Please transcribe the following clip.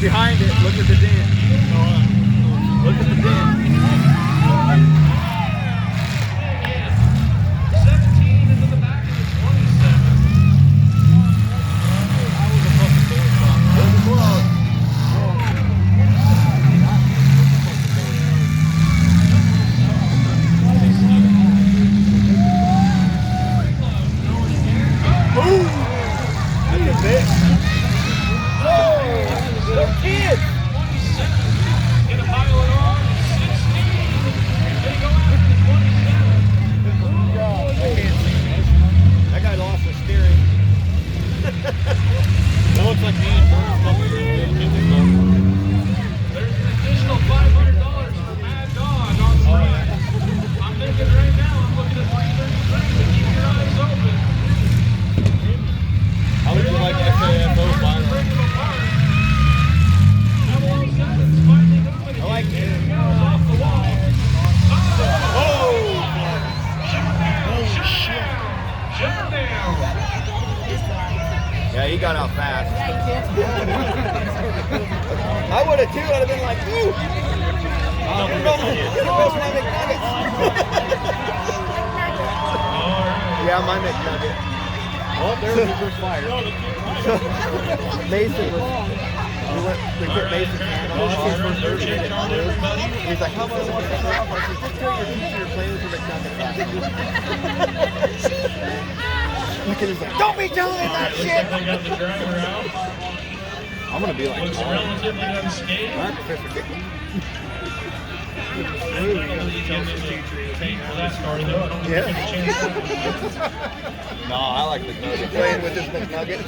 Behind it, look at the dent. Look at the dent. 17 into the back of the 27. That's a bit. Oh, kid. 27. Get a pile it on. 16. They go after the 27. That guy lost the steering. That looks like me and There's an additional $500 for Mad Dog on the ride. I'm thinking right now, I'm looking at 333, but keep your eyes open. How would you like SAFO final? Break them apart. Number 7's finally moving. I like it. Goes off the wall. Oh! Shut down. Yeah, he got out fast. I would have too. I'd have been like, ooh! You're almost my McNuggets. Yeah, my McNugget. Oh, there's the first fire. Mason was. We put Mason's hand on his first birthday. He's like, how much I want to take off? I said, just tell your teacher you're playing with your McNugget last night. Look at him like, don't be telling him that shit! They got the driver out. I'm gonna be like, Looks relatively unscathed. Hopefully you can paint for that car though. I don't think Yeah. there's a chance. No, I like McNuggets. Playing with his McNuggets.